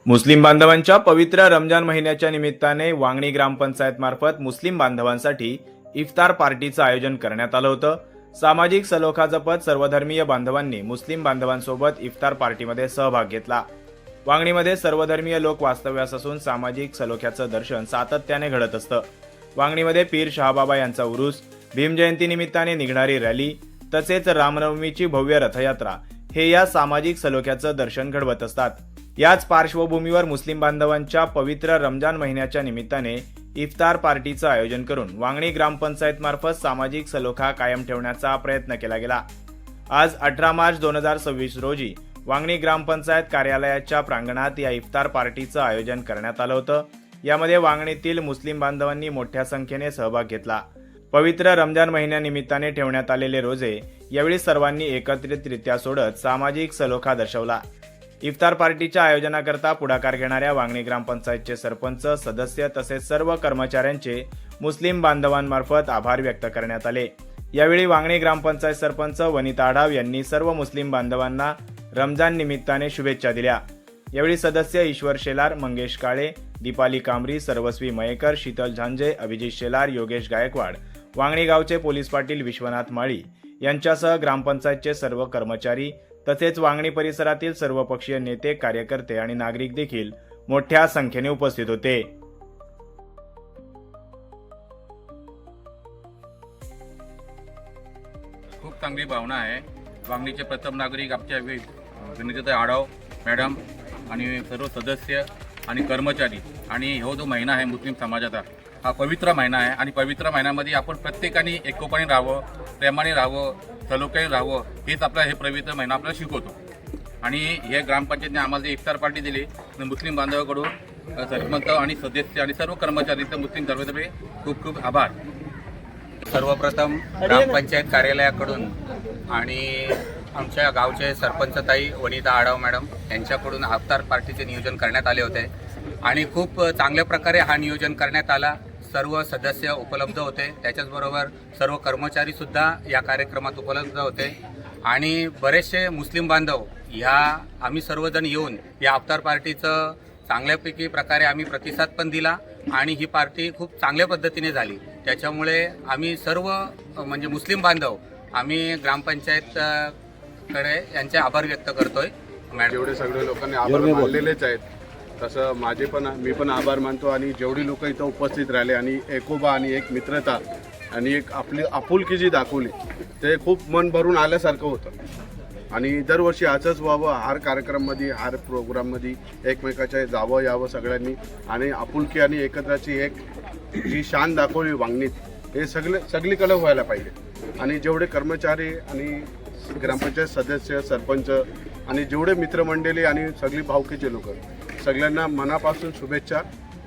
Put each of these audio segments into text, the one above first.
मुस्लिम बांधवांच्या पवित्र रमजान महिन्याच्या निमित्ताने वांगणी ग्रामपंचायत मार्फत मुस्लिम बांधवांसाठी इफ्तार पार्टीचं आयोजन करण्यात आलं होतं। सामाजिक सलोखा जपत सर्वधर्मीय बांधवांनी मुस्लिम बांधवांसोबत इफ्तार पार्टीमध्ये सहभाग घेतला। वांगणीमध्ये सर्वधर्मीय लोक वास्तव्यास असून सामाजिक सलोख्याचं दर्शन सातत्याने घडत असतं। वांगणीमध्ये पीर शहाबाबा यांचा उरूस, भीमजयंती निमित्ताने निघणारी रॅली तसेच रामनवमीची भव्य रथयात्रा हे या सामाजिक सलोख्याचं दर्शन घडवत असतात। याच पार्श्वभूमीवर मुस्लिम बांधवांच्या पवित्र रमजान महिन्याच्या निमित्ताने इफ्तार पार्टीचं आयोजन करून वांगणी ग्रामपंचायत मार्फत सामाजिक सलोखा कायम ठेवण्याचा प्रयत्न केला गेला। आज 18 मार्च 2026 रोजी वांगणी ग्रामपंचायत कार्यालयाच्या प्रांगणात या इफ्तार पार्टीचं आयोजन करण्यात आलं होतं। यामध्ये वांगणीतील मुस्लिम बांधवांनी मोठ्या संख्येने सहभाग घेतला। पवित्र रमजान महिन्यानिमित्ताने ठेवण्यात आलेले रोजे यावेळी सर्वांनी एकत्रितरित्या सोडत सामाजिक सलोखा दर्शवला। इफ्तार पार्टीच्या आयोजनाकरता पुढाकार घेणाऱ्या वांगणी ग्रामपंचायतचे सरपंच, सदस्य तसेच सर्व कर्मचाऱ्यांचे मुस्लिम बांधवांमार्फत आभार व्यक्त करण्यात आले। यावेळी वांगणी ग्रामपंचायत सरपंच वनिता आढाव यांनी सर्व मुस्लिम बांधवांना रमजान निमित्ताने शुभेच्छा दिल्या। यावेळी सदस्य ईश्वर शेलार, मंगेश काळे, दीपाली कांबरी, सर्वस्वी मयेकर, शीतल झांजे, अभिजित शेलार, योगेश गायकवाड, वांगणी गावचे पोलीस पाटील विश्वनाथ माळी यांच्यासह ग्रामपंचायतचे सर्व कर्मचारी तसेच वांगणी परिसरातील सर्वपक्षीय नेते, कार्यकर्ते आणि नागरिक देखील मोठ्या संख्येने उपस्थित होते। खूप चांगली भावना आहे। वांगणीचे प्रथम नागरिक आमच्या विनीता आढाव मॅडम आणि सर्व सदस्य आणि कर्मचारी आणि हो जो महिना आहे मुस्लिम समाजाचा हा पवित्र महिना आहे आणि पवित्र महिन्यामध्ये आपण प्रत्येकाने एकोपाने राहावं, प्रेमाने राहावं, सलोख्याने राहावं हेच आपला हे पवित्र महिना आपल्याला शिकवतो। आणि हे ग्रामपंचायतने आम्हाला जे इफ्तार पार्टी दिली मुस्लिम बांधवांकडून सरपंच आणि सदस्य आणि सर्व कर्मचारी मुस्लिम धर्मातर्फे खूप खूप आभार। सर्वप्रथम ग्रामपंचायत कार्यालयाकडून आणि आमच्या गावचे सरपंचताई वनिता आढाव मॅडम यांच्याकडून इफ्तार पार्टीचे नियोजन करण्यात आले होते आणि खूप चांगल्या प्रकारे हा नियोजन करण्यात आला। सर्व सदस्य उपलब्ध होते, त्याच्याचबरोबर सर्व कर्मचारी सुद्धा या कार्यक्रमात उपलब्ध होते आणि बरेचसे मुस्लिम बांधव आम्ही सर्वजण येऊन या इफ्तार पार्टीचं चांगल्यापैकी प्रकारे आम्ही प्रतिसाद पण दिला आणि ही पार्टी खूप चांगल्या पद्धतीने झाली। त्याच्यामुळे आम्ही सर्व म्हणजे मुस्लिम बांधव आम्ही ग्रामपंचायतकडे यांचे आभार व्यक्त करतोय। जेवढे सगळे लोकांनी आभार मानलेलेच आहेत तसं मी पण आभार मानतो आणि जेवढी लोक इथं उपस्थित राहिले आणि एकोबा आणि एक मित्रता आणि एक आपली आपुलकी जी दाखवली ते खूप मन भरून आल्यासारखं होतं आणि दरवर्षी असंच व्हावं। हर कार्यक्रममध्ये हर प्रोग्राममध्ये एकमेकाच्या जावं यावं सगळ्यांनी आणि आपुलकी आणि एकत्राची एक जी शान दाखवली वांगणीत हे सगळीकडे व्हायला पाहिजे। आणि जेवढे कर्मचारी आणि ग्रामपंचायत सदस्य, सरपंच आणि जेवढे मित्रमंडळी आणि सगळी भावकीचे लोक सगळ्यांना मनापासून शुभेच्छा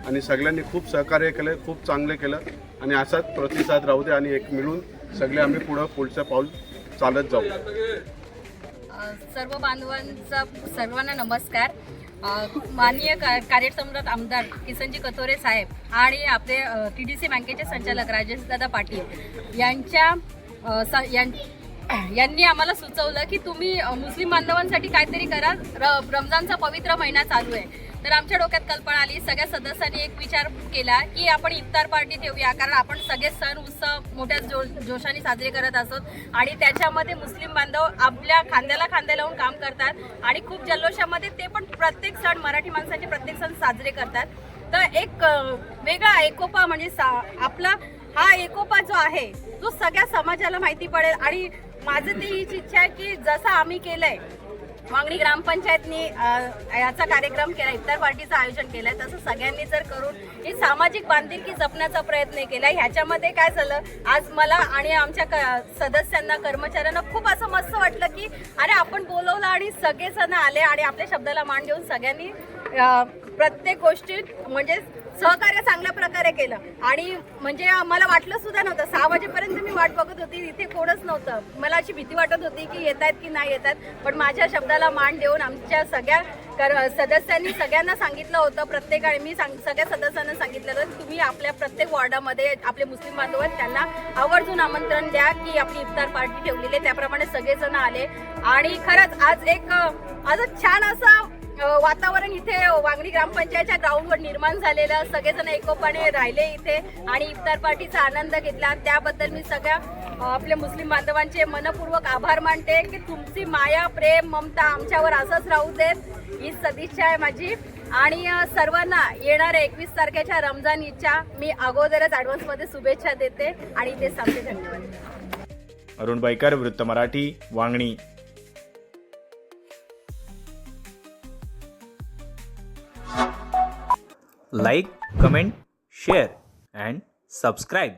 आणि सगळ्यांनी खूप सहकार्य केलं, खूप चांगले केलं आणि असाच प्रतिसाद राहू दे आणि एक मिळून सगळे आम्ही पुढचं पाऊल चालत जाऊ। सर्व बांधवांचा सर्वांना नमस्कार। माननीय कार्यसम्राट आमदार किसनजी कथोरे साहेब आणि आपले TDC बँकेचे संचालक राजेशदादा पाटील यांनी आम्हाला सुचवलं की तुम्ही मुस्लिम बांधवांसाठी काहीतरी करा। रमजानचा पवित्र महिना चालू आहे तर आमच्या डोक्यात कल्पना आली। सगळ्या सदस्यांनी एक विचार केला की आपण इफ्तार पार्टी ठेवूया, कारण आपण सगळे सण उत्सव मोठ्या जोशाने साजरे करत असत आणि त्याच्यामध्ये मुस्लिम बांधव आपल्या खांद्याला खांदे लावून काम करतात आणि खूप जल्लोषामध्ये ते पण प्रत्येक सण मराठी माणसाचे प्रत्येक सण साजरे करतात। तर एक वेगळा एकोपा म्हणजे आपला हा एकोपा जो आहे तो सगळ्या समाजाला माहिती पडेल आणि माझं ती हीच इच्छा आहे की जसं आम्ही केलंय वांगणी ग्रामपंचायतनी याचा कार्यक्रम केला, इफ्तार पार्टीचं आयोजन केलंय, तसं सगळ्यांनी जर करून ही सामाजिक बांधिलकी जपण्याचा प्रयत्न केला। ह्याच्यामध्ये काय झालं, आज मला आणि आमच्या सदस्यांना, कर्मचाऱ्यांना खूप असं मस्त वाटलं की अरे आपण बोलवलं आणि सगळेजण आले आणि आपल्या शब्दाला मान देऊन सगळ्यांनी प्रत्येक गोष्टीत म्हणजे सहकार्य चांगल्या प्रकारे केलं आणि म्हणजे मला वाटलं सुद्धा नव्हतं 6 वाजेपर्यंत मी वाट बघत होती, इथे कोणच नव्हतं। मला अशी भीती वाटत होती की येत आहेत की नाही येत आहेत, पण माझ्या शब्दाला मान देऊन आमच्या सगळ्या सदस्यांनी सगळ्यांना सांगितलं होतं। प्रत्येकाने मी सगळ्या सदस्यांना सांगितलं की तुम्ही आपल्या प्रत्येक वॉर्डामध्ये आपले मुस्लिम बांधव आहेत त्यांना आवर्जून आमंत्रण द्या की आपली इफ्तार पार्टी ठेवलेली आहे। त्याप्रमाणे सगळेजण आले आणि खरंच आज छान असं वातावरण इथे वांगणी ग्रामपंचायतच्या ग्राउंडवर निर्माण झालेलं, सगळेजण एकोपाने राहिले इथे आणि इफ्तार पार्टीचा आनंद घेतला. त्याबद्दल मी सगळ्या आपले मुस्लिम बांधवांचे मनपूर्वक आभार मानते की तुमची माया, प्रेम, ममता आमच्यावर असंच राहू देत, ही सदिच्छा आहे माझी. आणि सर्वांना येणाऱ्या 21 तारखेच्या रमजान ईदच्या मी अगोदरच ॲडव्हान्समध्ये शुभेच्छा देते आणि ते सांगते. धन्यवाद. अरुण बाईकर, वृत्त Marathi, Vangani. Like, comment, share and subscribe.